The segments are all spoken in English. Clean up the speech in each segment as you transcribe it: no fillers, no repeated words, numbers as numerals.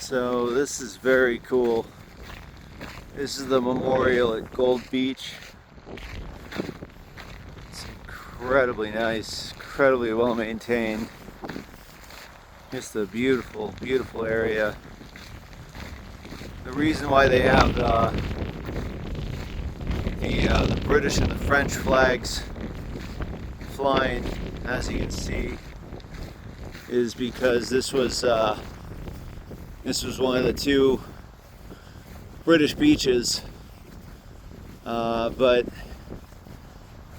So this is very cool. This is the memorial at Gold Beach. It's incredibly nice, incredibly well maintained. Just a beautiful, beautiful area. The reason why they have the British and the French flags flying, as you can see, is because this was one of the two British beaches, but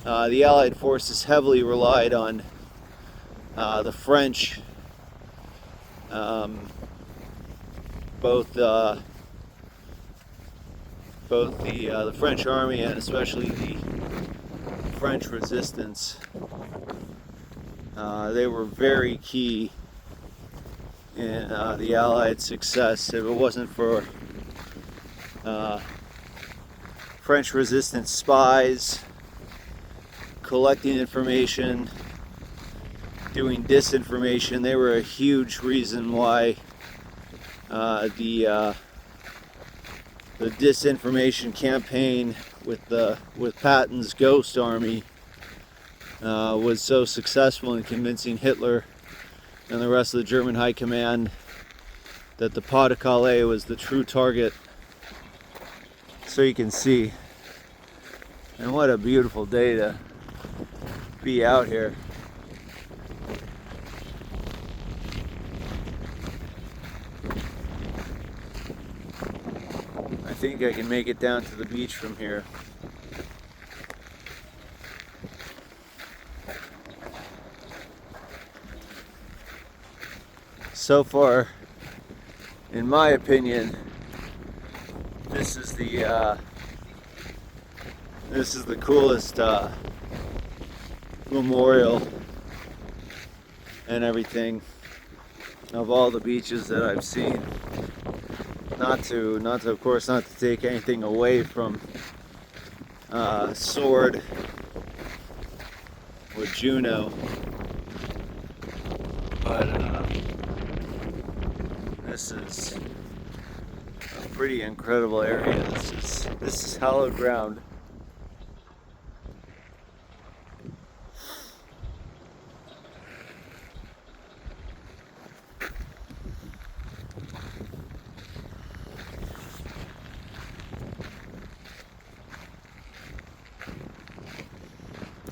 the Allied forces heavily relied on the French, both the French army and especially the French resistance. They were very key in the Allied success. If it wasn't for French resistance spies collecting information, doing disinformation, they were a huge reason why the disinformation campaign with Patton's Ghost Army was so successful in convincing Hitler and the rest of the German High Command that the Pas de Calais was the true target. So you can see, and what a beautiful day to be out here. I think I can make it down to the beach from here. So far, in my opinion, this is the coolest memorial and everything of all the beaches that I've seen. Not to of course not to take anything away from Sword or Juneau, but this is a pretty incredible area. This is hallowed ground.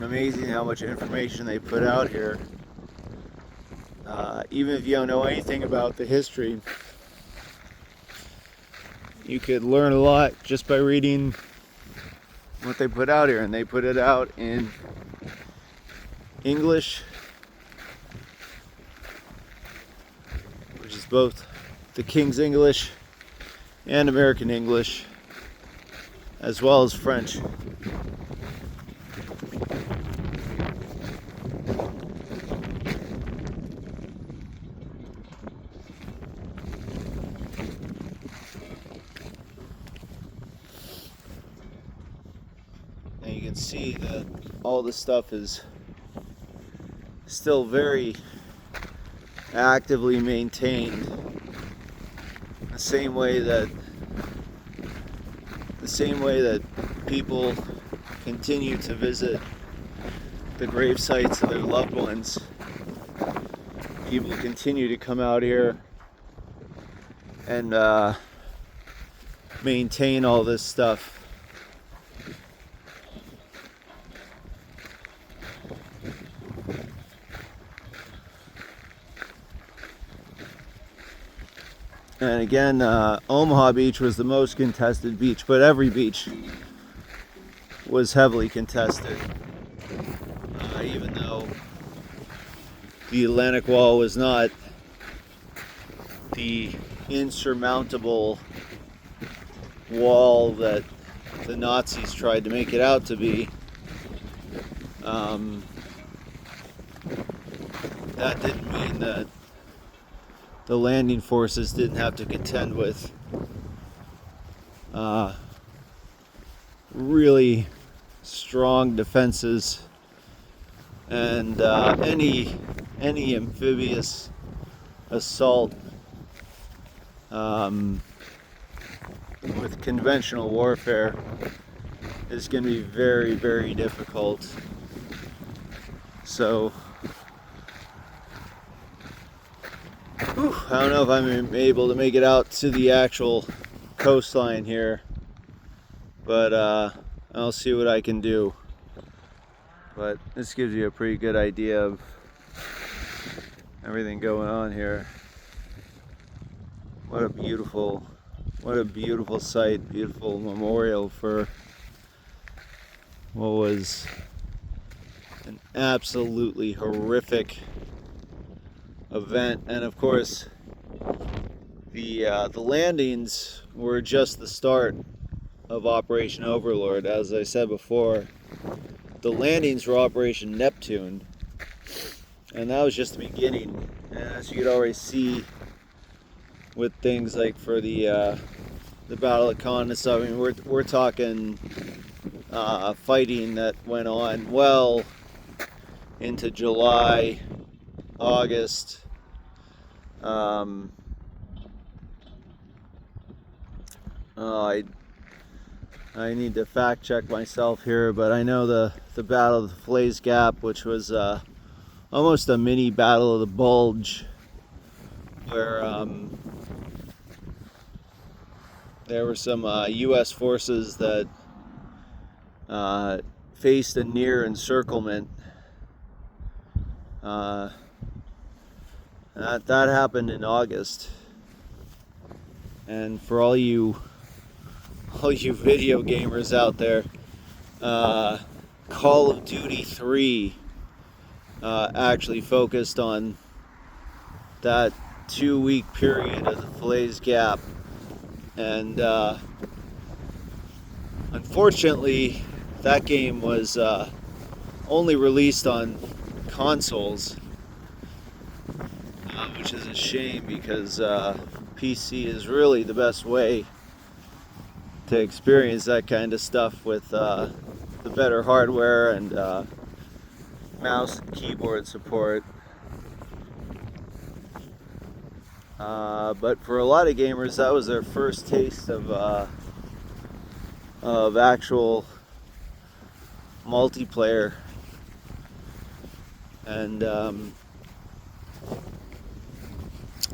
Amazing how much information they put out here. Even if you don't know anything about the history, you could learn a lot just by reading what they put out here. And they put it out in English, which is both the King's English and American English, as well as French. And you can see that all this stuff is still very actively maintained, the same way that people continue to visit the grave sites of their loved ones. People continue to come out here and maintain all this stuff. And again, Omaha Beach was the most contested beach, but every beach was heavily contested. Even though the Atlantic Wall was not the insurmountable wall that the Nazis tried to make it out to be, that didn't mean that the landing forces didn't have to contend with really strong defenses, and any amphibious assault with conventional warfare is going to be very, very difficult. So, I don't know if I'm able to make it out to the actual coastline here, but I'll see what I can do. But this gives you a pretty good idea of everything going on here. What a beautiful sight, beautiful memorial for what was an absolutely horrific event. And of course, the landings were just the start of Operation Overlord. As I said before, the landings were Operation Neptune, and that was just the beginning. And as you could already see with things like for the Battle of Cannes and stuff, I mean, we're talking fighting that went on well into July, August. I need to fact check myself here, but I know the Battle of the Falaise Gap, which was almost a mini Battle of the Bulge, where there were some U.S. forces that faced a near encirclement. That happened in August, and for all you video gamers out there, Call of Duty 3 actually focused on that 2-week period of the Falaise Gap, and unfortunately that game was only released on consoles, which is a shame, because PC is really the best way to experience that kind of stuff with the better hardware and mouse and keyboard support. But for a lot of gamers, that was their first taste of actual multiplayer. And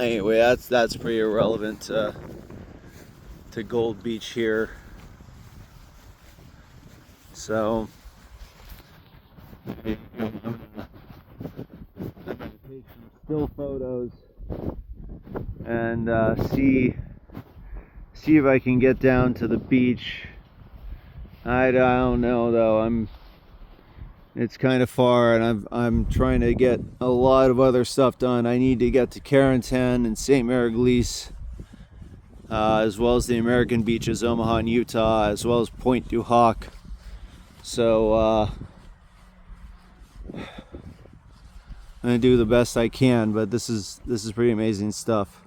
anyway, that's pretty irrelevant to Gold Beach here. So I'm gonna take some still photos and see if I can get down to the beach. I don't know though. It's kind of far, and I'm trying to get a lot of other stuff done. I need to get to Carentan and St. Mary-Glise, as well as the American beaches, Omaha and Utah, as well as Point du Hoc. So I'm gonna do the best I can, but this is pretty amazing stuff.